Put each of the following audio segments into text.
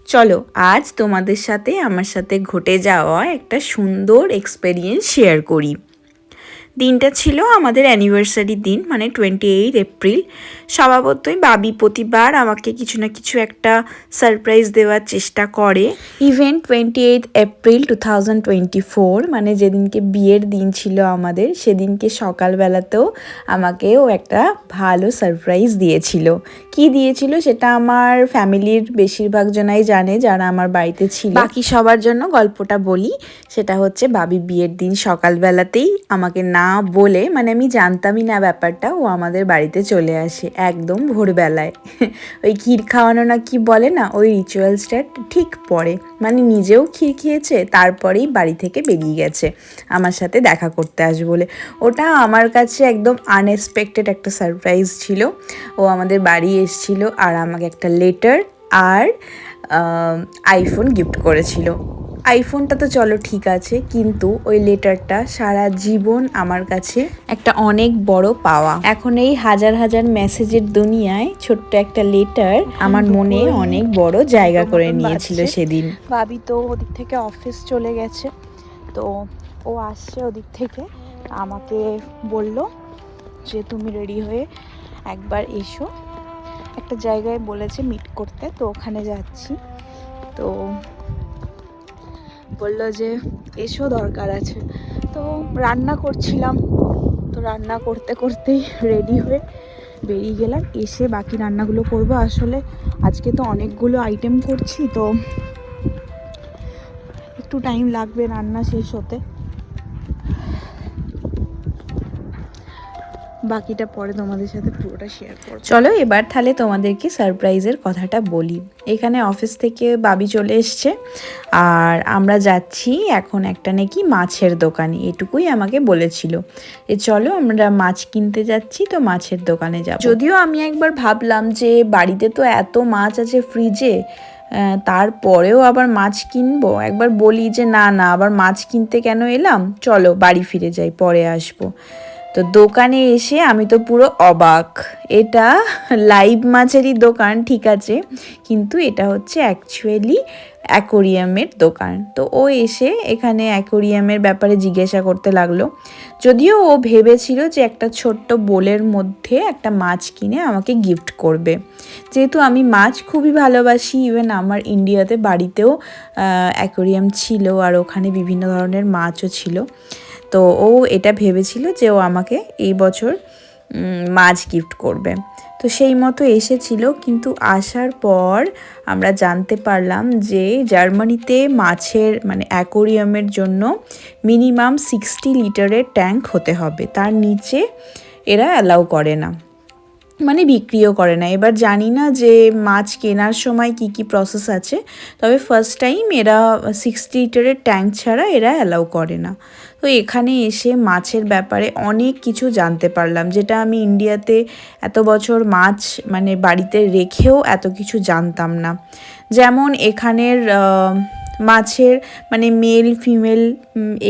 চলো আজ তোমাদের সাথে আমার সাথে ঘটে যাওয়া একটা সুন্দর এক্সপেরিয়েন্স শেয়ার করি। দিনটা ছিল আমাদের অ্যানিভার্সারির দিন, মানে 28 এপ্রিল। স্বভাবতই বাবি প্রতিবার আমাকে কিছু না কিছু একটা সারপ্রাইজ দেওয়ার চেষ্টা করে। ইভেন 28 এপ্রিল 2024, মানে যেদিনকে বিয়ের দিন ছিল আমাদের, সেদিনকে সকালবেলাতেও আমাকেও একটা ভালো সারপ্রাইজ দিয়েছিল। কি দিয়েছিল সেটা আমার ফ্যামিলির বেশিরভাগ জনাই জানে যারা আমার বাড়িতে ছিল। বাকি সবার জন্য গল্পটা বলি। সেটা হচ্ছে বাবি বিয়ের দিন সকালবেলাতেই আমাকে না বলে, মানে আমি জানতামই না ব্যাপারটা, ও আমাদের বাড়িতে চলে আসে একদম ভোরবেলায়। ওই ক্ষীর খাওয়ানো না কি বলে না, ওই রিচুয়ালসটা ঠিক পরে, মানে নিজেও ক্ষীর খেয়েছে তারপরেই বাড়ি থেকে বেরিয়ে গেছে আমার সাথে দেখা করতে আসবে বলে। ওটা আমার কাছে একদম আনএক্সপেক্টেড একটা সারপ্রাইজ ছিল। ও আমাদের বাড়ি এসেছিল আর আমাকে একটা লেটার আর আইফোন গিফট করেছিল। আইফোনটা তো চলো ঠিক আছে, কিন্তু ওই লেটারটা সারা জীবন আমার কাছে একটা অনেক বড় পাওয়া। এখন এই হাজার হাজার মেসেজের দুনিয়ায় ছোট্ট একটা লেটার আমার মনে অনেক বড় জায়গা করে নিয়েছিল সেদিন। ভাবি তো ওদিক থেকে অফিস চলে গেছে, তো ও আসছে ওদিক থেকে, আমাকে বলল যে তুমি রেডি হয়ে একবার এসো, একটা জায়গায় বলেছে মিট করতে, তো ওখানে যাচ্ছি। তো বললো যে এসো, দরকার আছে। তো রান্না করছিলাম, তো রান্না করতে করতেই রেডি হয়ে বেরিয়ে গেলাম। এসে বাকি রান্নাগুলো করব। আসলে আজকে তো অনেকগুলো আইটেম করছি, তো একটু টাইম লাগবে রান্না শেষ হতে। বাকিটা পরে তোমাদের সাথে পুরোটা শেয়ার করব। চলো এবার তাহলে তোমাদেরকে সারপ্রাইজের কথাটা বলি। এখানে অফিস থেকে বাবি চলে এসছে আর আমরা যাচ্ছি এখন একটা নাকি মাছের দোকানে, এটুকুই আমাকে বলেছিল চলো আমরা মাছ কিনতে যাচ্ছি, তো মাছের দোকানে যাব। যদিও আমি একবার ভাবলাম যে বাড়িতে তো এত মাছ আছে ফ্রিজে, তারপরেও আবার মাছ কিনবো। একবার বলি যে না না, আবার মাছ কিনতে কেন এলাম, চলো বাড়ি ফিরে যাই, পরে আসবো। তো দোকানে এসে আমি তো পুরো অবাক। এটা লাইভ মাছেরই দোকান ঠিক আছে, কিন্তু এটা হচ্ছে অ্যাকচুয়ালি অ্যাকোরিয়ামের দোকান। তো ও এসে এখানে অ্যাকোরিয়ামের ব্যাপারে জিজ্ঞাসা করতে লাগলো। যদিও ও ভেবেছিল যে একটা ছোট্ট বোলের মধ্যে একটা মাছ কিনে আমাকে গিফট করবে, যেহেতু আমি মাছ খুবই ভালোবাসি। ইভেন আমার ইন্ডিয়াতে বাড়িতেও অ্যাকোরিয়াম ছিল আর ওখানে বিভিন্ন ধরনের মাছও ছিল। তো ও এটা ভেবেছিল যে ও আমাকে এই বছর মাছ গিফট করবে, তো সেই মতো এসেছিল। কিন্তু আসার পর আমরা জানতে পারলাম যে জার্মানিতে মাছের মানে অ্যাকোরিয়ামের জন্য মিনিমাম 60 লিটারের ট্যাঙ্ক হতে হবে, তার নিচে এরা অ্যালাউ করে না, মানে বিক্রিও করে না। এবার জানি না যে মাছ কেনার সময় কি কি প্রসেস আছে, তবে ফার্স্ট টাইম এরা 60 লিটারের ট্যাঙ্ক ছাড়া এরা অ্যালাউ করে না। তো এখানে এসে মাছের ব্যাপারে অনেক কিছু জানতে পারলাম, যেটা আমি ইন্ডিয়াতে এত বছর মাছ মানে বাড়িতে রেখেও এত কিছু জানতাম না। যেমন এখানের মাছের মানে মেল ফিমেল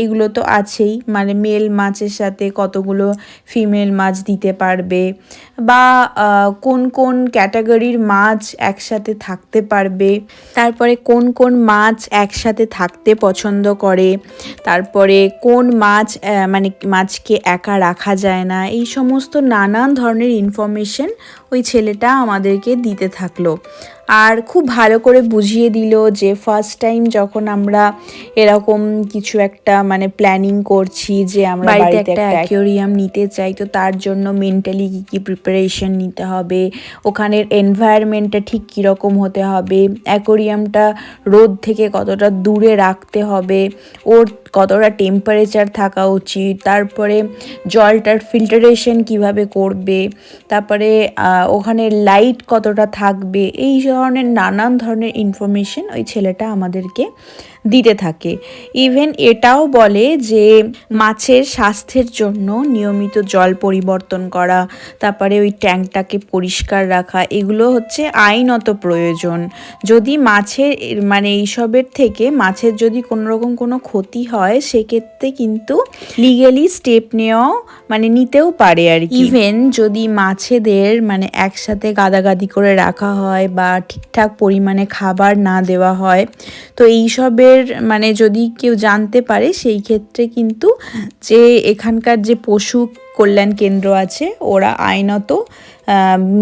এগুলো তো আছেই, মানে মেল মাছের সাথে কতগুলো ফিমেল মাছ দিতে পারবে, বা কোন কোন ক্যাটাগরির মাছ একসাথে থাকতে পারবে, তারপরে কোন কোন মাছ একসাথে থাকতে পছন্দ করে, তারপরে কোন মাছ মানে মাছকে একা রাখা যায় না, এই সমস্ত নানান ধরনের ইনফরমেশন ওই ছেলেটা আমাদেরকে দিতে থাকলো। আর খুব ভালো করে বুঝিয়ে দিল যে ফার্স্ট টাইম যখন আমরা এরকম কিছু একটা মানে প্ল্যানিং করছি যে আমরা বাড়িতে একটা অ্যাকোরিয়াম নিতে চাই, তো তার জন্য মেন্টালি কী কী প্রিপারেশন নিতে হবে, ওখানের এনভায়রনমেন্টটা ঠিক কীরকম হতে হবে, অ্যাকোরিয়ামটা রোদ থেকে কতটা দূরে রাখতে হবে, ওর কতটা টেম্পারেচার থাকা উচিত, তারপরে জলটার ফিল্টারেশন কিভাবে করবে, তারপরে ওখানে লাইট কতটা থাকবে, এই ধরনের নানান ধরনের ইনফরমেশন ওই ছেলেটা আমাদেরকে দিতে থাকে। ইভেন এটাও বলে যে মাছের স্বাস্থ্যের জন্য নিয়মিত জল পরিবর্তন করা, তারপরে ওই ট্যাঙ্কটাকে পরিষ্কার রাখা, এগুলো হচ্ছে আইনত প্রয়োজন। যদি মাছের মানে এইসবের থেকে মাছের যদি কোনোরকম কোনো ক্ষতি হয়, সেক্ষেত্রে কিন্তু লিগেলি স্টেপ নেওয়াও মানে নিতেও পারে আর কি। ইভেন যদি মাছেদের মানে একসাথে গাদাগাদি করে রাখা হয় বা ঠিকঠাক পরিমাণে খাবার না দেওয়া হয়। তো এইসবের মানে যদি কেউ জানতে পারে সেই ক্ষেত্রে কিন্তু যে এখানকার যে পশু কল্যাণ কেন্দ্র আছে ওরা আইনত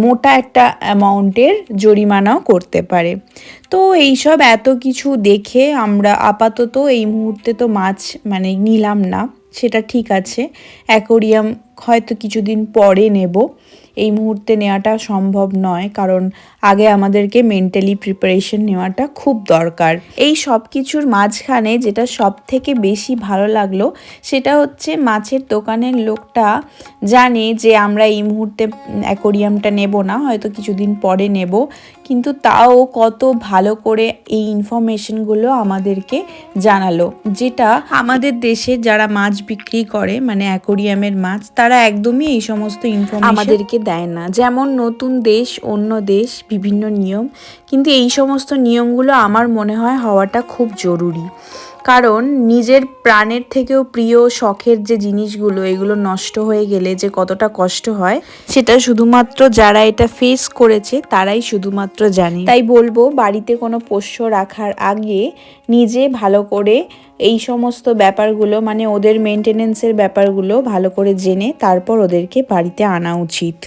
মোটা একটা অ্যামাউন্টের জরিমানাও করতে পারে। তো এইসব এত কিছু দেখে আমরা আপাতত এই মুহূর্তে তো মাছ মানে নিলাম না, সেটা ঠিক আছে। অ্যাকোরিয়াম হয়তো কিছুদিন পরে নেব, এই মুহূর্তে নেওয়াটা সম্ভব নয়, কারণ আগে আমাদেরকে মেন্টালি প্রিপারেশন নেওয়াটা খুব দরকার। এই সব কিছুর মাঝখানে যেটা সব থেকে বেশি ভালো লাগলো সেটা হচ্ছে মাছের দোকানের লোকটা জানে যে আমরা এই মুহূর্তে অ্যাকোরিয়ামটা নেব না, হয়তো কিছুদিন পরে নেব, কিন্তু তাও কত ভালো করে এই ইনফরমেশনগুলো আমাদেরকে জানালো, যেটা আমাদের দেশে যারা মাছ বিক্রি করে মানে অ্যাকোরিয়ামের মাছ তারা একদমই এই সমস্ত ইনফরমেশন আমাদেরকে দেয় না। যেমন নতুন দেশ অন্য দেশ বিভিন্ন নিয়ম, কিন্তু এই সমস্ত নিয়মগুলো আমার মনে হয় হওয়াটা খুব জরুরি। কারণ নিজের প্রাণের থেকেও প্রিয় শখের যে জিনিসগুলো এগুলো নষ্ট হয়ে গেলে যে কতটা কষ্ট হয় সেটা শুধুমাত্র যারা এটা ফেস করেছে তারাই শুধুমাত্র জানে। তাই বলবো বাড়িতে কোনো পোষ্য রাখার আগে নিজে ভালো করে এই সমস্ত ব্যাপারগুলো মানে ওদের মেনটেনেন্সের ব্যাপারগুলো ভালো করে জেনে তারপর ওদেরকে বাড়িতে আনা উচিত।